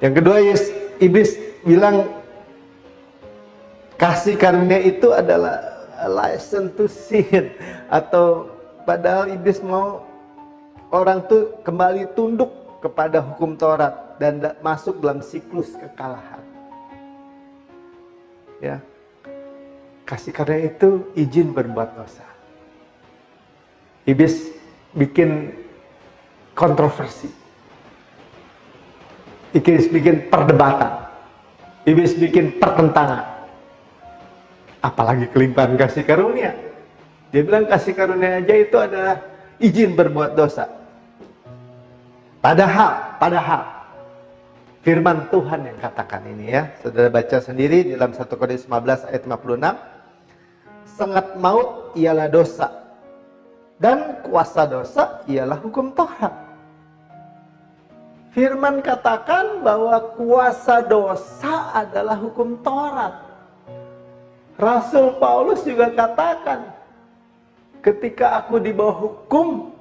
Yang kedua, iblis bilang kasih karunia itu adalah license to sin, atau padahal iblis mau orang tuh kembali tunduk kepada hukum Taurat dan masuk dalam siklus kekalahan. Ya, kasih karunia itu izin berbuat dosa. Iblis bikin kontroversi, iblis bikin perdebatan, iblis bikin pertentangan. Apalagi kelimpahan kasih karunia. Dia bilang kasih karunia aja itu adalah izin berbuat dosa. Padahal firman Tuhan yang katakan ini ya. Saudara baca sendiri di dalam 1 Korintus 15 ayat 56. Sengat maut ialah dosa, dan kuasa dosa ialah hukum Taurat. Firman katakan bahwa kuasa dosa adalah hukum Taurat. Rasul Paulus juga katakan, ketika aku di bawah hukum,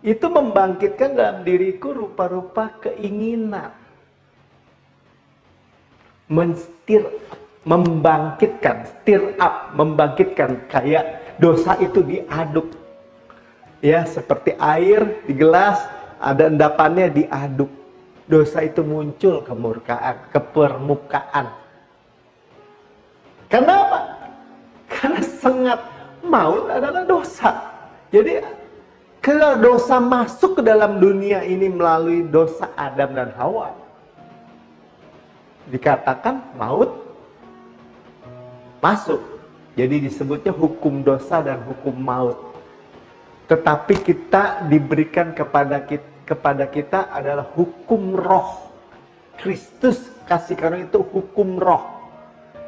itu membangkitkan dalam diriku rupa-rupa keinginan. Membangkitkan kayak dosa itu diaduk. Ya, seperti air di gelas, ada endapannya diaduk. Dosa itu muncul ke permukaan. Kenapa? Karena sengat maut adalah dosa. Jadi kalau dosa masuk ke dalam dunia ini melalui dosa Adam dan Hawa, dikatakan maut masuk. Jadi disebutnya hukum dosa dan hukum maut. Tetapi kita diberikan kepada kita adalah hukum roh. Kristus kasih karunia itu hukum roh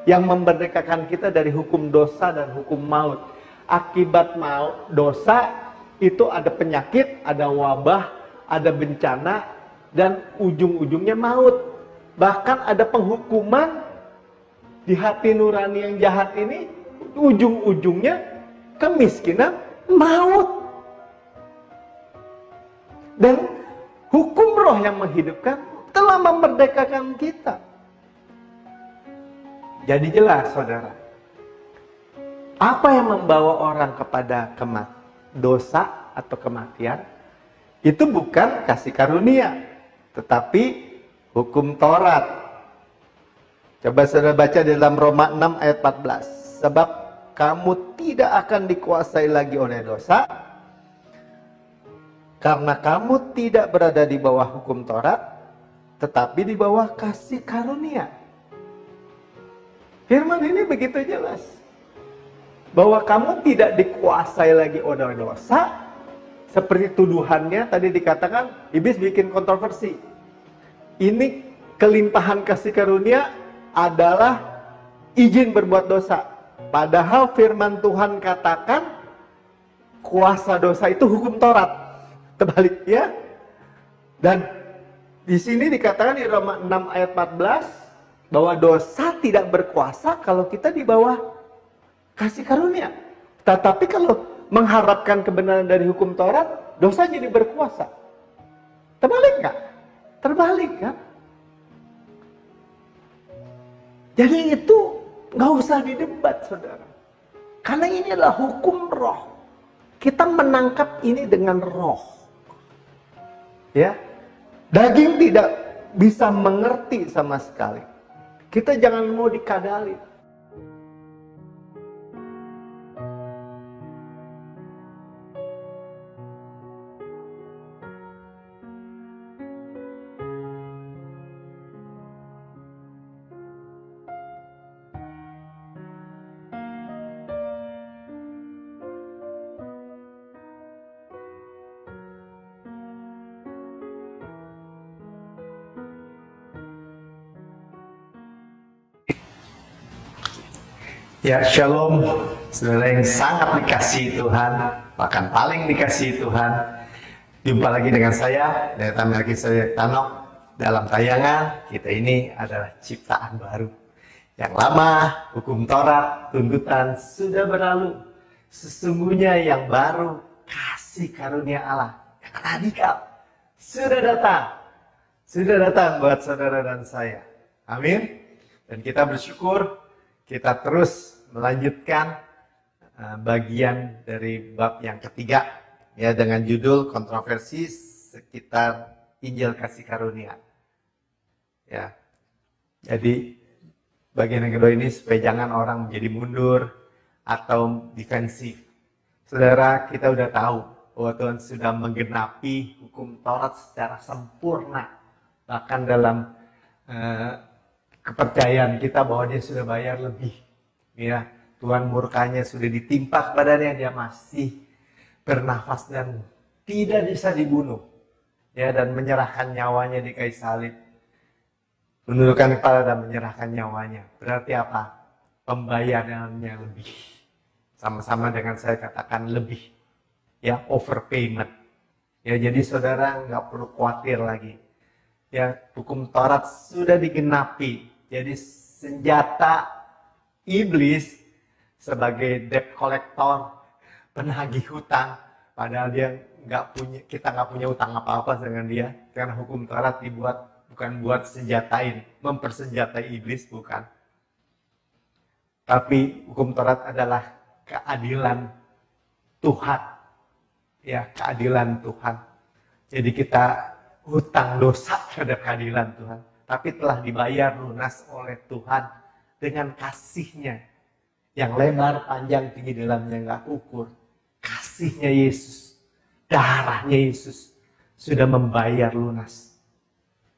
yang memerdekakan kita dari hukum dosa dan hukum maut. Akibat dosa itu ada penyakit, ada wabah, ada bencana, dan ujung-ujungnya maut. Bahkan ada penghukuman di hati nurani yang jahat ini, ujung-ujungnya kemiskinan, maut. Dan hukum roh yang menghidupkan telah memerdekakan kita. Jadi jelas, saudara, apa yang membawa orang kepada dosa atau kematian itu bukan kasih karunia, tetapi hukum Taurat. Coba saudara baca di dalam Roma 6 ayat 14. Sebab kamu tidak akan dikuasai lagi oleh dosa, karena kamu tidak berada di bawah hukum Taurat, tetapi di bawah kasih karunia. Firman ini begitu jelas, bahwa kamu tidak dikuasai lagi oleh dosa. Seperti tuduhannya tadi dikatakan, iblis bikin kontroversi. Ini kelimpahan kasih karunia adalah izin berbuat dosa. Padahal firman Tuhan katakan kuasa dosa itu hukum Taurat. Terbalik ya. Dan di sini dikatakan di Roma 6 ayat 14 bahwa dosa tidak berkuasa kalau kita di bawah kasih karunia. Tetapi kalau mengharapkan kebenaran dari hukum Taurat, dosa jadi berkuasa. Terbalik nggak? Terbalik kan? Jadi itu nggak usah didebat, saudara. Karena ini adalah hukum roh. Kita menangkap ini dengan roh. Ya, daging tidak bisa mengerti sama sekali. Kita jangan mau dikadali. Ya, shalom, saudara yang sangat dikasihi Tuhan, bahkan paling dikasihi Tuhan. Jumpa lagi dengan saya, Pendeta Melkisedek Tanok, dalam tayangan kita ini adalah ciptaan baru. Yang lama, hukum Taurat, tuntutan sudah berlalu. Sesungguhnya yang baru, kasih karunia Allah yang radikal sudah datang. sudah datang buat saudara dan saya. Amin. Dan kita bersyukur kita terus melanjutkan bagian dari bab yang ketiga ya dengan judul kontroversi sekitar Injil kasih karunia. Ya. Jadi bagian yang kedua ini supaya jangan orang menjadi mundur atau defensif. Saudara, kita udah tahu bahwa Tuhan sudah menggenapi hukum Taurat secara sempurna. Bahkan dalam kepercayaan kita bahwa dia sudah bayar lebih. Ya, Tuhan murkanya sudah ditimpa kepadanya, dia masih bernafas dan tidak bisa dibunuh. Ya, dan menyerahkan nyawanya di kayu salib. Menundukkan kepala dan menyerahkan nyawanya. Berarti apa? Pembayarannya lebih. Sama-sama dengan saya katakan lebih. Ya, overpayment. Ya, jadi saudara nggak perlu khawatir lagi. Ya, hukum Taurat sudah digenapi. Jadi senjata iblis sebagai debt collector, penagih hutang, padahal dia kita nggak punya hutang apa-apa dengan dia, karena hukum Taurat dibuat bukan buat mempersenjatai iblis, bukan. Tapi hukum Taurat adalah keadilan Tuhan. Ya, keadilan Tuhan. Jadi kita hutang dosa terhadap keadilan Tuhan. Tapi telah dibayar lunas oleh Tuhan dengan kasih-Nya. Yang lebar, panjang, tinggi, dalamnya nggak ukur. Kasih-Nya Yesus, darahnya Yesus sudah membayar lunas.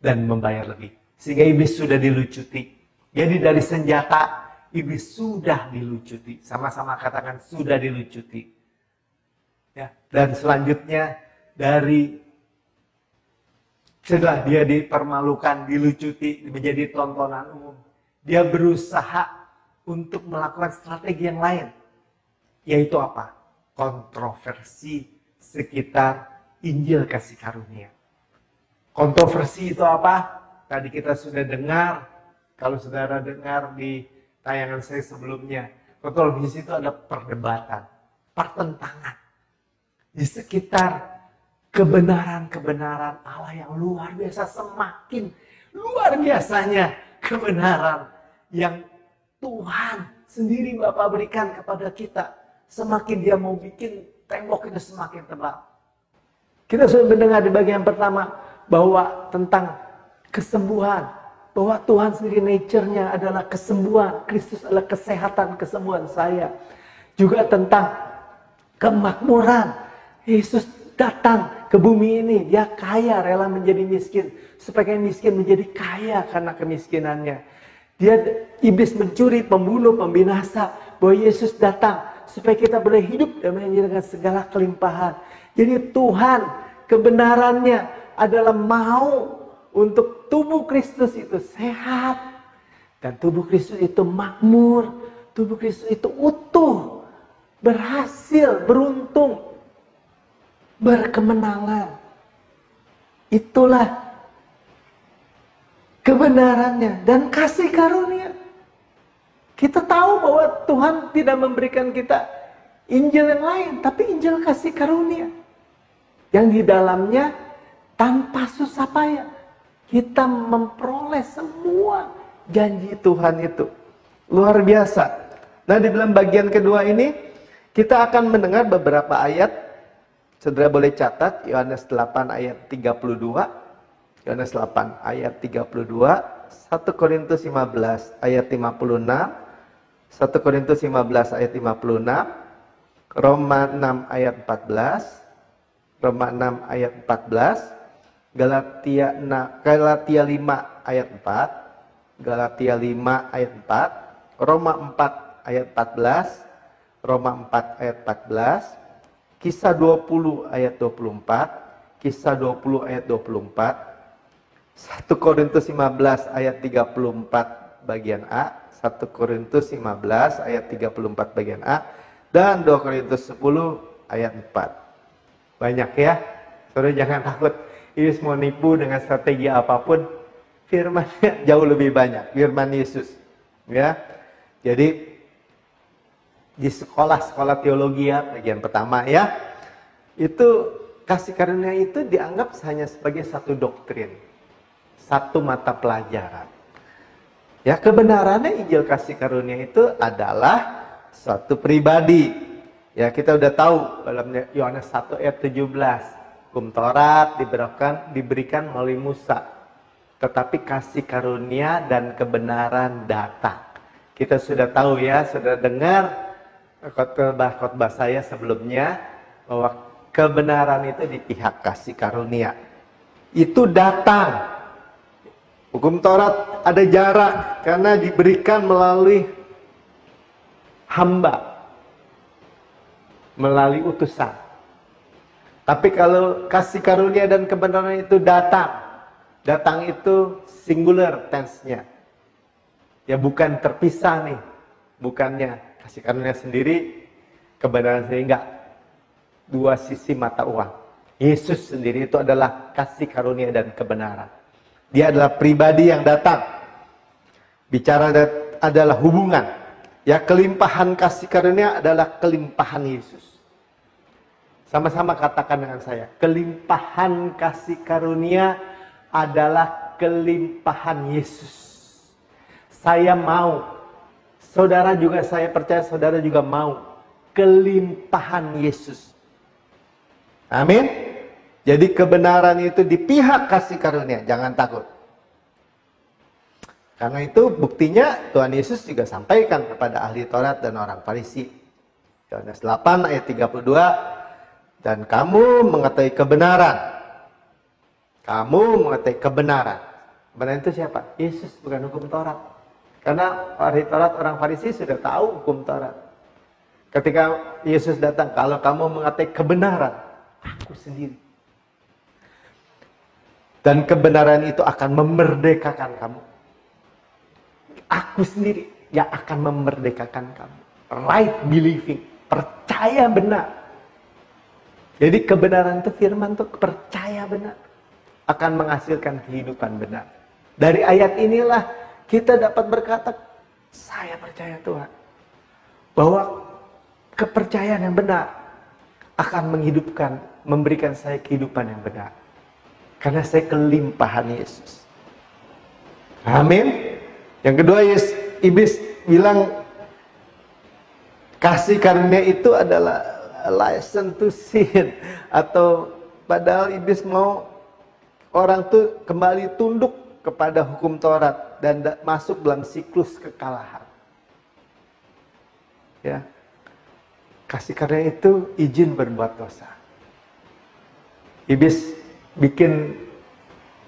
Dan membayar lebih. Sehingga iblis sudah dilucuti. Jadi dari senjata, iblis sudah dilucuti. Sama-sama katakan sudah dilucuti. Ya. Dan selanjutnya setelah dia dipermalukan, dilucuti, menjadi tontonan umum. Dia berusaha untuk melakukan strategi yang lain. Yaitu apa? Kontroversi sekitar Injil kasih karunia. Kontroversi itu apa? Tadi kita sudah dengar, kalau saudara dengar di tayangan saya sebelumnya, kontroversi itu ada perdebatan, pertentangan di sekitar kebenaran-kebenaran Allah yang luar biasa, semakin luar biasanya kebenaran yang Tuhan sendiri Bapa berikan kepada kita. Semakin dia mau bikin tembok itu semakin tebal. Kita sudah mendengar di bagian pertama, bahwa tentang kesembuhan, bahwa Tuhan sendiri nature-nya adalah kesembuhan, Kristus adalah kesehatan, kesembuhan saya. Juga tentang kemakmuran, Yesus datang ke bumi ini, dia kaya, rela menjadi miskin, supaya miskin menjadi kaya karena kemiskinannya. Iblis mencuri, pembunuh, pembinasa, bahwa Yesus datang supaya kita boleh hidup dan dengan segala kelimpahan. Jadi Tuhan kebenarannya adalah mau untuk tubuh Kristus itu sehat. Dan tubuh Kristus itu makmur. Tubuh Kristus itu utuh. Berhasil, beruntung. Berkemenangan. Itulah kebenarannya. Dan kasih karunia. Kita tahu bahwa Tuhan tidak memberikan kita Injil yang lain. Tapi Injil kasih karunia. Yang di dalamnya tanpa susah payah kita memperoleh semua janji Tuhan itu. Luar biasa. Nah, di dalam bagian kedua ini kita akan mendengar beberapa ayat. Saudara boleh catat Yohanes 8 ayat 32. Yohanes 8 ayat 32, 1 Korintus 15 ayat 56, 1 Korintus 15 ayat 56, Roma 6 ayat 14, Roma 6 ayat 14, Galatia 5 ayat 4, Galatia 5 ayat 4, Roma 4 ayat 14, Roma 4 ayat 14, Kisah 20 ayat 24, Kisah 20 ayat 24, 1 Korintus 15 ayat 34 bagian A, 1 Korintus 15 ayat 34 bagian A, dan 2 Korintus 10 ayat 4. Banyak ya, saudara jangan takut. Yesus mau nipu dengan strategi apapun, firman-Nya jauh lebih banyak, firman Yesus. Ya, jadi di sekolah-sekolah teologi ya, bagian pertama ya, itu kasih karunia itu dianggap hanya sebagai satu doktrin. satu mata pelajaran. Ya, kebenarannya Injil kasih karunia itu adalah suatu pribadi. Ya, kita udah tahu dalam Yohanes 1 ayat 17. Hukum Taurat diberikan melalui Musa. Tetapi kasih karunia dan kebenaran datang. Kita sudah tahu ya, sudah dengar khotbah saya sebelumnya bahwa kebenaran itu di pihak kasih karunia. Itu datang. Hukum Taurat ada jarak karena diberikan melalui hamba, melalui utusan. Tapi kalau kasih karunia dan kebenaran itu datang itu singular tense-nya. Ya bukan terpisah nih, bukannya kasih karunia sendiri, kebenaran sendiri, enggak. Dua sisi mata uang. Yesus sendiri itu adalah kasih karunia dan kebenaran. Dia adalah pribadi yang datang. Bicara adalah hubungan. Ya, kelimpahan kasih karunia adalah kelimpahan Yesus. Sama-sama katakan dengan saya. Kelimpahan kasih karunia adalah kelimpahan Yesus. Saya mau. Saudara juga, saya percaya saudara juga mau. Kelimpahan Yesus. Amin. Jadi kebenaran itu di pihak kasih karunia, jangan takut. Karena itu buktinya Tuhan Yesus juga sampaikan kepada ahli Taurat dan orang Farisi. Yohanes 8 ayat 32, dan kamu mengetahui kebenaran. Kamu mengetahui kebenaran. Kebenaran itu siapa? Yesus, bukan hukum Taurat. Karena ahli Taurat, orang Farisi sudah tahu hukum Taurat. Ketika Yesus datang, kalau kamu mengetahui kebenaran, aku sendiri. Dan kebenaran itu akan memerdekakan kamu. Aku sendiri yang akan memerdekakan kamu. Right believing. Percaya benar. Jadi kebenaran itu, firman itu percaya benar. Akan menghasilkan kehidupan benar. Dari ayat inilah kita dapat berkata, saya percaya Tuhan. Bahwa kepercayaan yang benar akan menghidupkan, memberikan saya kehidupan yang benar. Karena saya kelimpahan Yesus. Amin. Yang kedua, iblis bilang kasih karunia itu adalah license to sin. Atau padahal iblis mau orang tuh kembali tunduk kepada hukum Taurat dan masuk dalam siklus kekalahan. Ya. Kasih karunia itu izin berbuat dosa. Iblis bikin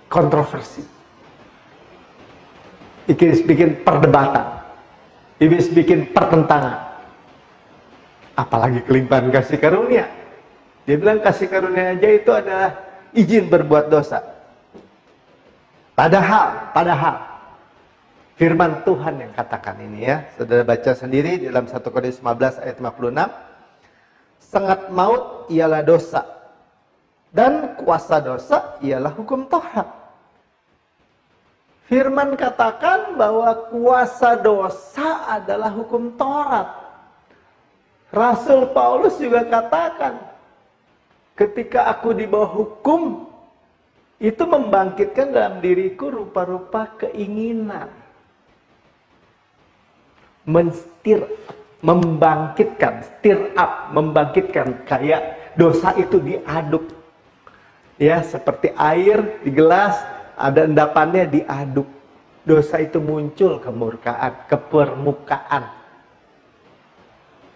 kontroversi, Iblis bikin perdebatan, Iblis bikin pertentangan. Apalagi kelimpahan kasih karunia. Dia bilang kasih karunia aja itu adalah izin berbuat dosa. Padahal firman Tuhan yang katakan ini ya. Saudara baca sendiri di dalam 1 Korintus 15 ayat 56. Sengat maut ialah dosa. Dan kuasa dosa ialah hukum Taurat. Firman katakan bahwa kuasa dosa adalah hukum Taurat. Rasul Paulus juga katakan, ketika aku di bawah hukum, itu membangkitkan dalam diriku rupa-rupa keinginan. Membangkitkan, kayak dosa itu diaduk. Ya, seperti air di gelas, ada endapannya diaduk. Dosa itu muncul ke permukaan.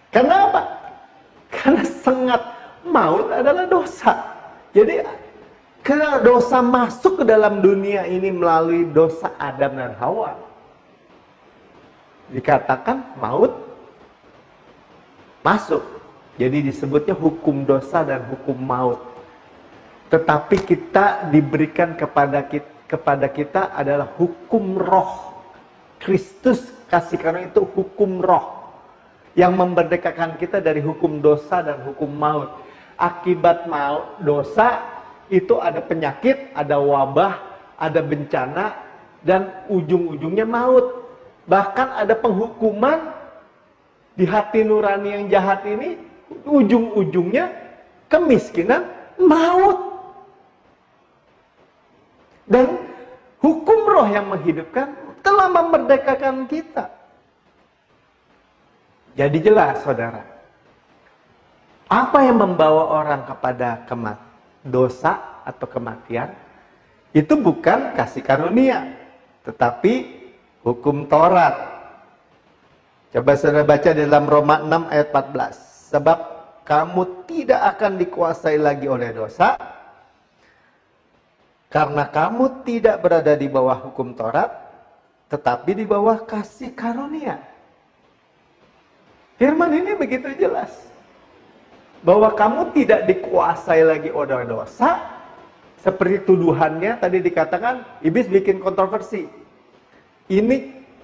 Kenapa? Karena sengat maut adalah dosa. Jadi, karena dosa masuk ke dalam dunia ini melalui dosa Adam dan Hawa. Dikatakan maut masuk. Jadi disebutnya hukum dosa dan hukum maut. Tetapi kita diberikan kepada kita adalah hukum roh. Kristus kasih karunia itu hukum roh. Yang memerdekakan kita dari hukum dosa dan hukum maut. Akibat maut, dosa itu ada penyakit, ada wabah, ada bencana, dan ujung-ujungnya maut. Bahkan ada penghukuman di hati nurani yang jahat ini, ujung-ujungnya kemiskinan, maut. Dan hukum roh yang menghidupkan telah memerdekakan kita. Jadi jelas, saudara. Apa yang membawa orang kepada dosa atau kematian, itu bukan kasih karunia, tetapi hukum Taurat. Coba saudara baca di dalam Roma 6 ayat 14. Sebab kamu tidak akan dikuasai lagi oleh dosa, karena kamu tidak berada di bawah hukum Taurat, tetapi di bawah kasih karunia. Firman ini begitu jelas. Bahwa kamu tidak dikuasai lagi oleh dosa, seperti tuduhannya tadi dikatakan, iblis bikin kontroversi. Ini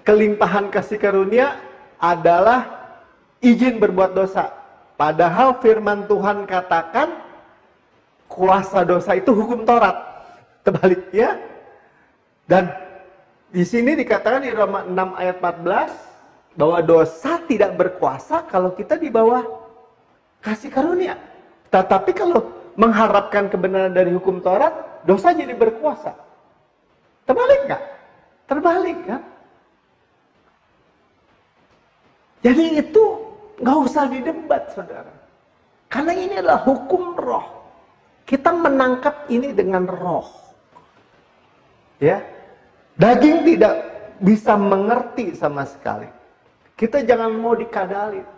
kelimpahan kasih karunia adalah izin berbuat dosa. Padahal firman Tuhan katakan, kuasa dosa itu hukum Taurat. Terbalik ya. Dan di sini dikatakan di Roma 6 ayat 14, bahwa dosa tidak berkuasa kalau kita di bawah kasih karunia. Tetapi kalau mengharapkan kebenaran dari hukum Taurat, dosa jadi berkuasa. Terbalik nggak? Terbalik kan? Jadi itu nggak usah didebat, saudara. Karena ini adalah hukum roh. Kita menangkap ini dengan roh. Ya, daging tidak bisa mengerti sama sekali. Kita jangan mau dikadalin.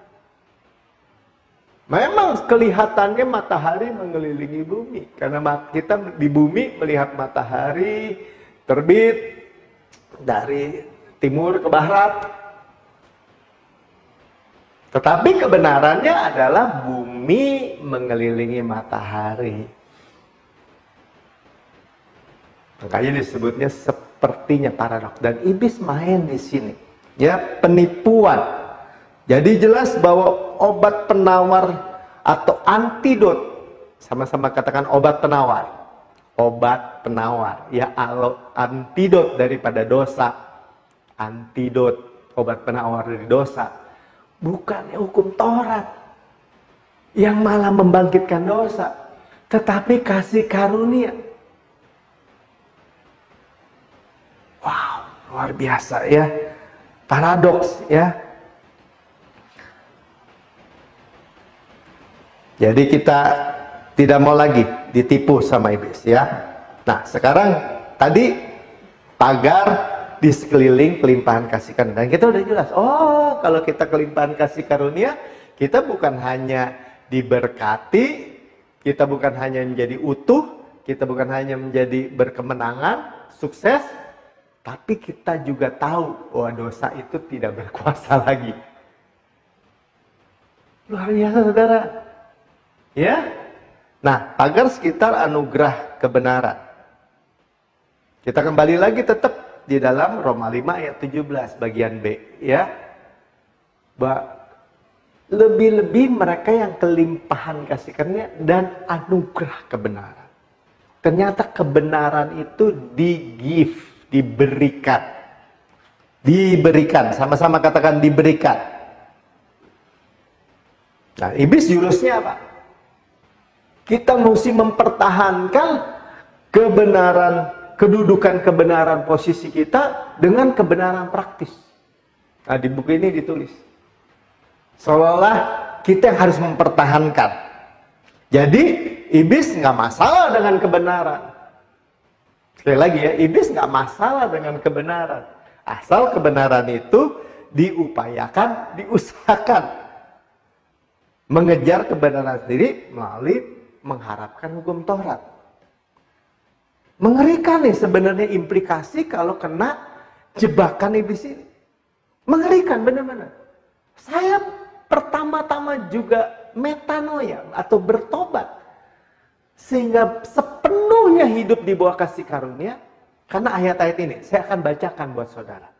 Memang kelihatannya matahari mengelilingi bumi. Karena kita di bumi melihat matahari terbit dari timur ke barat. Tetapi kebenarannya adalah bumi mengelilingi matahari. Makanya disebutnya sepertinya paradoks. Dan iblis main di sini. Ya, penipuan. Jadi jelas bahwa obat penawar atau antidot, sama-sama katakan obat penawar. Obat penawar, ya, antidot daripada dosa. Antidot, obat penawar dari dosa. Bukannya hukum Taurat yang malah membangkitkan dosa, tetapi kasih karunia. Wow, luar biasa ya. Paradoks ya. Jadi kita tidak mau lagi ditipu sama iblis ya. Nah sekarang tadi pagar di sekeliling kelimpahan kasih karunia. Dan kita udah jelas, oh kalau kita kelimpahan kasih karunia, kita bukan hanya diberkati, kita bukan hanya menjadi utuh, kita bukan hanya menjadi berkemenangan, sukses, tapi kita juga tahu bahwa dosa itu tidak berkuasa lagi. Luar biasa, saudara. Ya, nah pagar sekitar anugerah kebenaran. Kita kembali lagi tetap di dalam Roma 5 ayat 17 bagian B, ya. Lebih-lebih mereka yang kelimpahan kasih karunia dan anugerah kebenaran. Ternyata kebenaran itu diberikan. Diberikan, sama-sama katakan diberikan. Nah, iblis jurusnya apa? Kita mesti mempertahankan kebenaran, kedudukan kebenaran posisi kita dengan kebenaran praktis. Nah, di buku ini ditulis. Seolah-olah kita yang harus mempertahankan. Jadi, iblis nggak masalah dengan kebenaran. Sekali lagi ya, iblis nggak masalah dengan kebenaran. Asal kebenaran itu diupayakan, diusahakan. Mengejar kebenaran sendiri melalui mengharapkan hukum Taurat. Mengerikan nih sebenarnya implikasi kalau kena jebakan iblis ini. Mengerikan benar-benar. Saya pertama-tama juga metanoia atau bertobat. Sehingga sepenuhnya hidup di bawah kasih karunia. Karena ayat-ayat ini saya akan bacakan buat saudara.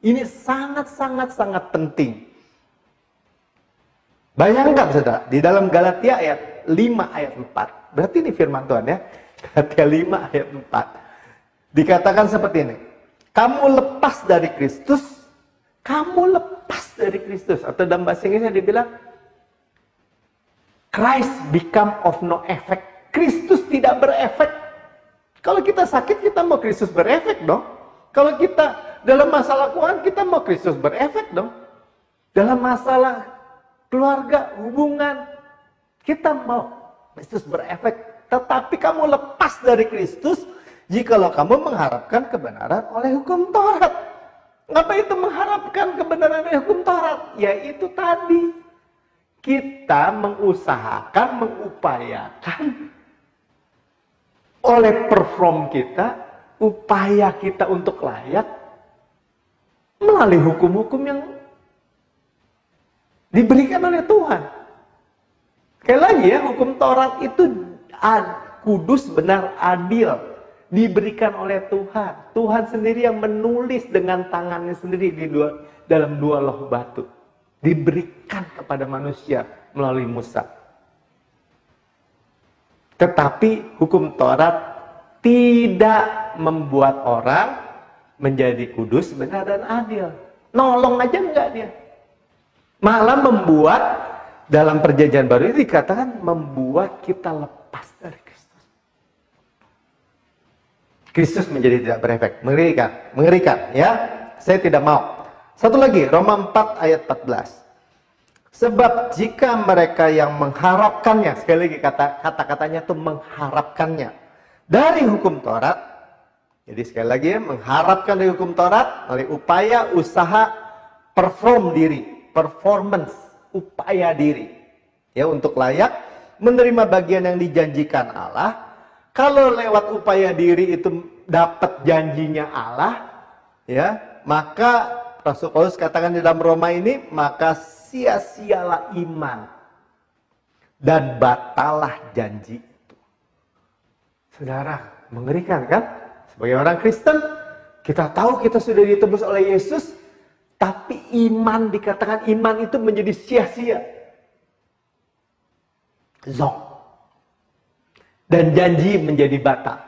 Ini sangat-sangat penting. Bayangkan saudara, di dalam Galatia ayat 5 ayat 4. Berarti ini firman Tuhan ya. Galatia 5 ayat 4. Dikatakan seperti ini. Kamu lepas dari Kristus. Kamu lepas dari Kristus. Atau dalam bahasa Inggrisnya dibilang, Christ become of no effect. Kristus tidak berefek. Kalau kita sakit, kita mau Kristus berefek dong. Kalau kita dalam masalah keuangan, kita mau Kristus berefek dong. Dalam masalah keluarga, hubungan, kita mau Kristus berefek. Tetapi kamu lepas dari Kristus jikalau kamu mengharapkan kebenaran oleh hukum Taurat. Apa itu mengharapkan kebenaran oleh hukum Taurat? Yaitu tadi, kita mengusahakan, mengupayakan oleh perform kita, upaya kita untuk layak melalui hukum-hukum yang diberikan oleh Tuhan. Sekali lagi ya, hukum Taurat itu kudus, benar, adil, diberikan oleh Tuhan. Tuhan sendiri yang menulis dengan tangannya sendiri dalam dua loh batu. Diberikan kepada manusia melalui Musa. Tetapi hukum Taurat tidak membuat orang menjadi kudus, benar, dan adil. Nolong aja enggak dia. Malah membuat, dalam perjanjian baru ini dikatakan membuat kita lepas dari Kristus. Kristus menjadi tidak berefek. Mengerikan, mengerikan ya. Saya tidak mau. Satu lagi, Roma 4 ayat 14. Sebab jika mereka yang mengharapkannya, sekali lagi kata-katanya itu mengharapkannya dari hukum Taurat. Jadi sekali lagi ya, mengharapkan dari hukum Taurat melalui upaya, usaha, performance, upaya diri ya untuk layak menerima bagian yang dijanjikan Allah. Kalau lewat upaya diri itu dapat janjinya Allah, ya, maka Rasul Paulus katakan di dalam Roma ini, maka sia-sialah iman dan batalah janji itu. Saudara, mengerikan kan? Sebagai orang Kristen, kita tahu kita sudah ditebus oleh Yesus, tapi iman, dikatakan iman itu menjadi sia-sia. Zonk. Dan janji menjadi batal.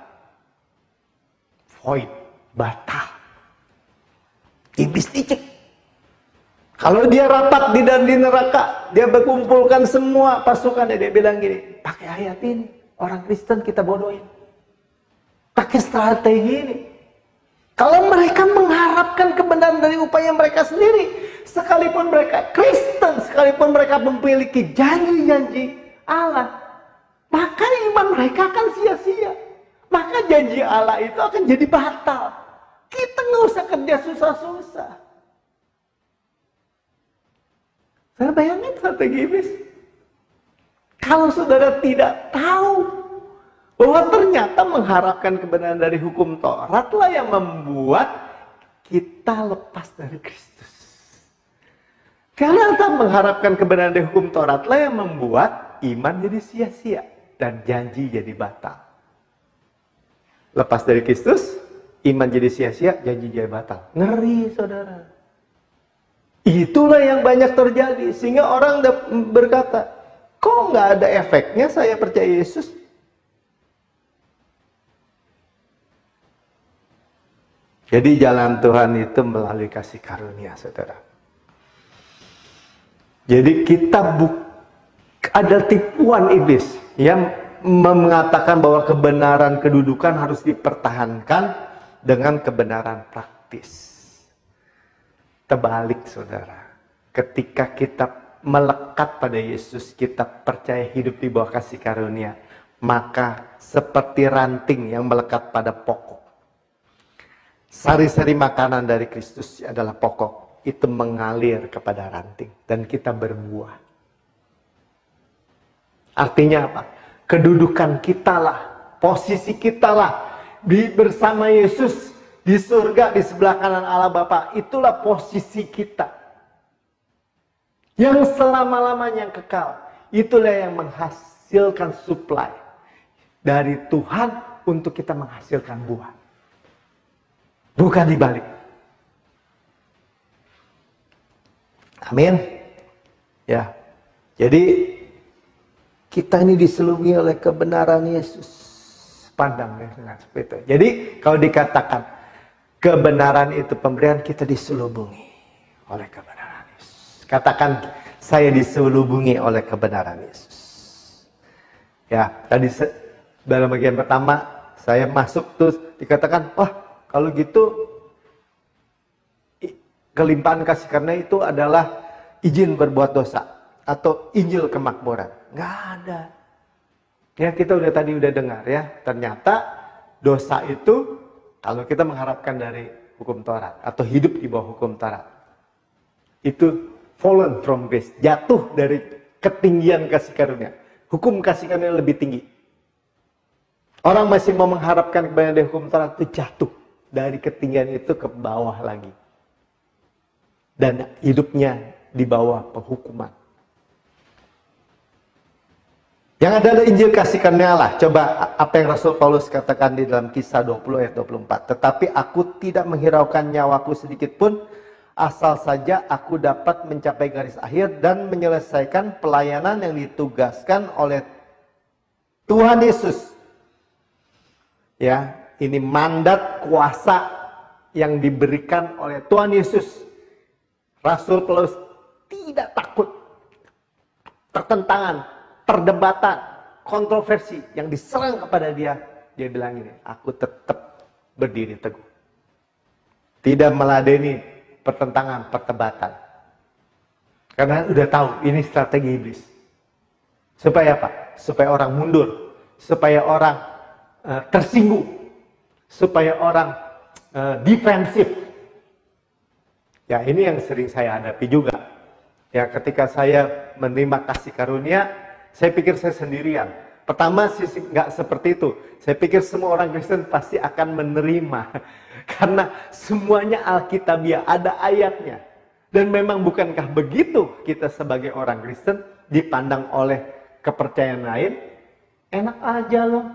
Void, batal. Iblis licik. Kalau dia rapat di neraka, dia berkumpulkan semua pasukan, dia bilang gini, pakai ayat ini, orang Kristen kita bodohin. Pakai strategi ini. Kalau mereka mengharapkan kebenaran dari upaya mereka sendiri, sekalipun mereka Kristen, sekalipun mereka memiliki janji-janji Allah, maka iman mereka akan sia-sia. Maka janji Allah itu akan jadi batal. Kita nggak usah kerja susah-susah. Saya bayangin strategi iblis. Kalau saudara tidak tahu bahwa ternyata mengharapkan kebenaran dari hukum Taurat lah yang membuat kita lepas dari Kristus. Karena kita mengharapkan kebenaran dari hukum Taurat lah yang membuat iman jadi sia-sia dan janji jadi batal. Lepas dari Kristus, iman jadi sia-sia, janji jadi batal. Ngeri, saudara. Itulah yang banyak terjadi. Sehingga orang berkata, kok nggak ada efeknya saya percaya Yesus? Jadi jalan Tuhan itu melalui kasih karunia, saudara. Jadi kita ada tipuan iblis yang mengatakan bahwa kebenaran kedudukan harus dipertahankan dengan kebenaran praktis. Terbalik, saudara. Ketika kita melekat pada Yesus, kita percaya hidup di bawah kasih karunia, maka seperti ranting yang melekat pada pokok. Sari-sari makanan dari Kristus adalah pokok. Itu mengalir kepada ranting. Dan kita berbuah. Artinya apa? Kedudukan kitalah, posisi kitalah bersama Yesus di surga di sebelah kanan Allah Bapa. Itulah posisi kita. Yang selama-lamanya kekal. Itulah yang menghasilkan supply dari Tuhan untuk kita menghasilkan buah. Bukan dibalik. Amin. Ya. Jadi kita ini diselubungi oleh kebenaran Yesus. Pandangnya dengan seperti itu. Jadi kalau dikatakan kebenaran itu pemberian, kita diselubungi oleh kebenaran Yesus. Katakan, saya diselubungi oleh kebenaran Yesus. Ya, tadi dalam bagian pertama saya masuk terus dikatakan, wah kalau gitu kelimpahan kasih karunia itu adalah izin berbuat dosa atau Injil kemakmuran. Nggak ada. Ya, kita tadi udah dengar ya, ternyata dosa itu kalau kita mengharapkan dari hukum Taurat atau hidup di bawah hukum Taurat, itu fallen from grace, jatuh dari ketinggian kasih karunia. Hukum kasih karunia lebih tinggi. Orang masih mau mengharapkan kebanyakan dari hukum Taurat, itu jatuh dari ketinggian itu ke bawah lagi. Dan hidupnya di bawah penghukuman. Yang ada Injil kasih karunia Allah. Coba apa yang Rasul Paulus katakan di dalam Kisah 20 ayat 24. Tetapi aku tidak menghiraukan nyawaku sedikit pun, asal saja aku dapat mencapai garis akhir dan menyelesaikan pelayanan yang ditugaskan oleh Tuhan Yesus. Ya, ini mandat kuasa yang diberikan oleh Tuhan Yesus. Rasul Paulus tidak takut pertentangan, perdebatan, kontroversi yang diserang kepada dia. Dia bilang ini, aku tetap berdiri teguh. Tidak meladeni pertentangan, perdebatan. Karena udah tahu ini strategi iblis. Supaya apa? Supaya orang mundur, supaya orang tersinggung, supaya orang defensif. Ya, ini yang sering saya hadapi juga. Ya, ketika saya menerima kasih karunia, saya pikir saya sendirian. Pertama sih nggak seperti itu. Saya pikir semua orang Kristen pasti akan menerima. Karena semuanya Alkitabiah, ada ayatnya. Dan memang bukankah begitu kita sebagai orang Kristen dipandang oleh kepercayaan lain? Enak aja loh,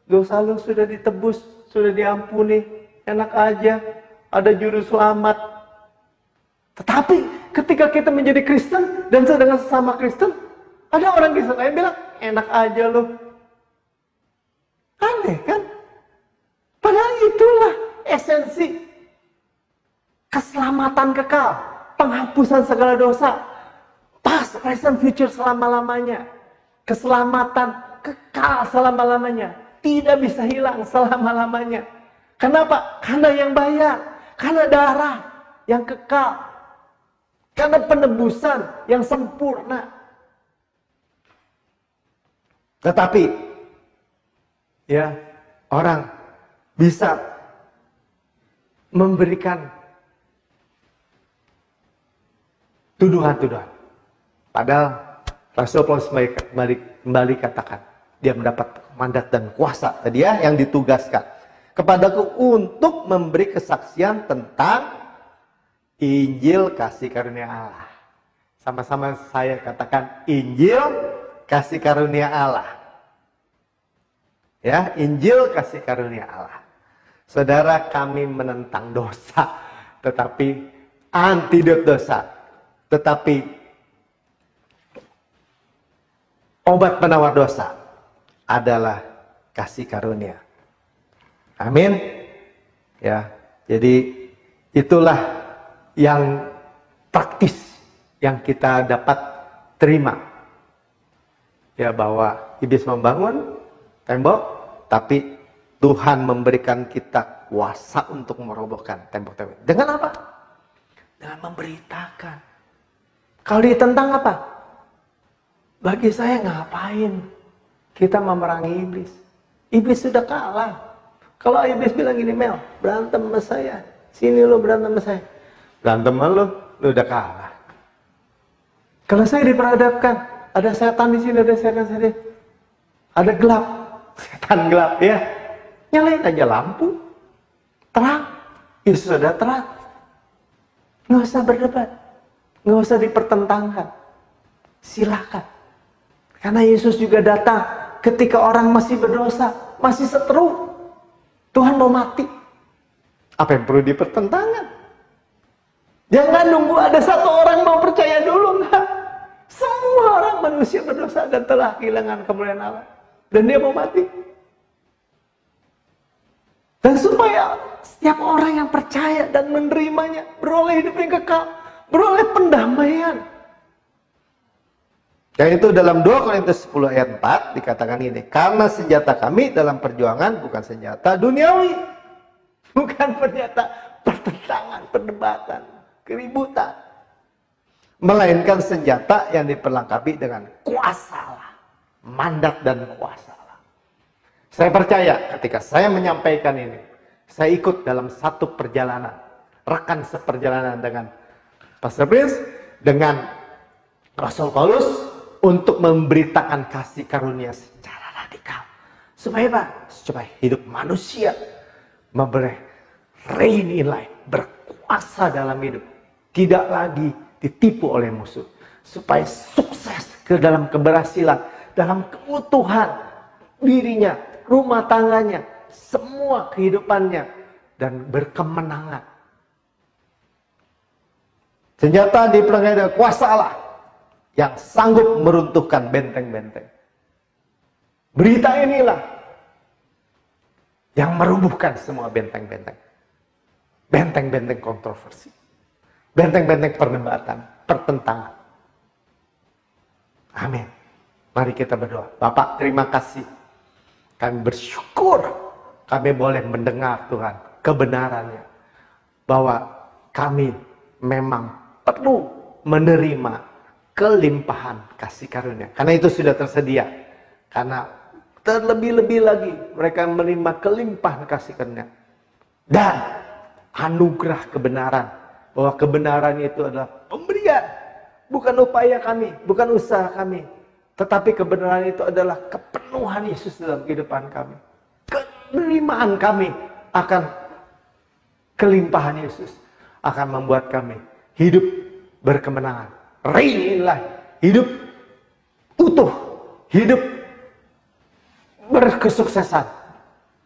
dosa lo sudah ditebus, sudah diampuni. Enak aja, ada juru selamat. Tetapi ketika kita menjadi Kristen dan dengan sesama Kristen, ada orang Kristen lain bilang, enak aja loh. Aneh kan? Padahal itulah esensi keselamatan kekal, penghapusan segala dosa, past, present, future selama-lamanya, keselamatan kekal selama-lamanya, tidak bisa hilang selama-lamanya. Kenapa? Karena yang bayar, karena darah yang kekal, karena penebusan yang sempurna. Tetapi ya, orang bisa memberikan tuduhan-tuduhan. Padahal Rasul Paulus kembali katakan, dia mendapat mandat dan kuasa tadi ya, yang ditugaskan kepadaku untuk memberi kesaksian tentang Injil kasih karunia Allah. Sama-sama saya katakan Injil kasih karunia Allah. Ya, Injil kasih karunia Allah. Saudara, kami menentang dosa, tetapi antidot dosa. Tetapi obat penawar dosa adalah kasih karunia. Amin. Ya, jadi itulah yang praktis yang kita dapat terima. Ya, bahwa iblis membangun tembok, tapi Tuhan memberikan kita kuasa untuk merobohkan tembok-tembok. Dengan apa? Dengan memberitakan. Kalau ditentang apa? Bagi saya ngapain kita memerangi iblis? Iblis sudah kalah. Kalau iblis bilang gini, Mel, berantem sama saya. Sini lo berantem sama saya. Berantem sama lo udah kalah. Kalau saya diperhadapkan, ada setan di sini, ada setan di sini. Ada gelap, setan gelap ya. Nyalain aja lampu, terang, ya sudah terang. Nggak usah berdebat, nggak usah dipertentangkan. Silakan. Karena Yesus juga datang ketika orang masih berdosa, masih seteru. Tuhan mau mati. Apa yang perlu dipertentangkan? Jangan nunggu ada satu orang mau percaya dulu, enggak. Semua orang manusia berdosa dan telah kehilangan kemuliaan Allah. Dan dia mau mati. Dan supaya setiap orang yang percaya dan menerimanya beroleh hidup yang kekal, beroleh pendamaian. Dan itu dalam 2 Korintus 10 ayat 4 dikatakan ini, karena senjata kami dalam perjuangan bukan senjata duniawi, bukan senjata pertentangan, perdebatan, keributan. Melainkan senjata yang diperlengkapi dengan kuasa Allah. Mandat dan kuasa Allah. Saya percaya ketika saya menyampaikan ini, saya ikut dalam satu perjalanan. Rekan seperjalanan dengan Pastor Prince, dengan Rasul Paulus, untuk memberitakan kasih karunia secara radikal. Supaya apa? Supaya hidup manusia memperoleh reign in life, berkuasa dalam hidup. Tidak lagi ditipu oleh musuh. Supaya sukses ke dalam keberhasilan, dalam keutuhan dirinya, rumah tangganya, semua kehidupannya, dan berkemenangan. Senjata diperlengkapi dengan kuasa Allah yang sanggup meruntuhkan benteng-benteng. Berita inilah yang merubuhkan semua benteng-benteng. Benteng-benteng kontroversi. Benteng-benteng perdebatan, pertentangan. Amin. Mari kita berdoa. Bapak, terima kasih. Kami bersyukur kami boleh mendengar Tuhan kebenarannya. Bahwa kami memang perlu menerima kelimpahan kasih karunia. Karena itu sudah tersedia. Karena terlebih-lebih lagi mereka menerima kelimpahan kasih karunia. Dan anugerah kebenaran. Bahwa kebenaran itu adalah pemberian. Bukan upaya kami, bukan usaha kami. Tetapi kebenaran itu adalah kepenuhan Yesus dalam kehidupan kami. Penerimaan kami akan kelimpahan Yesus akan membuat kami hidup berkemenangan. Reign in life, hidup utuh, hidup berkesuksesan,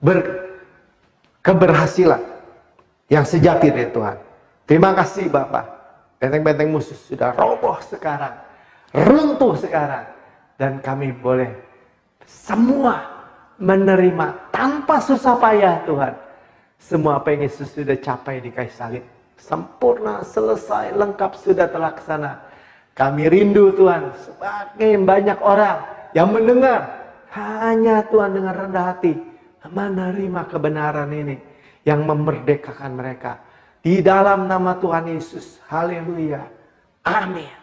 berkeberhasilan yang sejati dari Tuhan. Terima kasih Bapak. Benteng-benteng musuh sudah roboh sekarang, runtuh sekarang, dan kami boleh semua menerima tanpa susah payah Tuhan. Semua apa yang Yesus sudah capai di kayu salib, sempurna, selesai, lengkap, sudah terlaksana. Kami rindu Tuhan, semakin banyak orang yang mendengar, hanya Tuhan dengan rendah hati menerima kebenaran ini yang memerdekakan mereka. Di dalam nama Tuhan Yesus, haleluya, amin.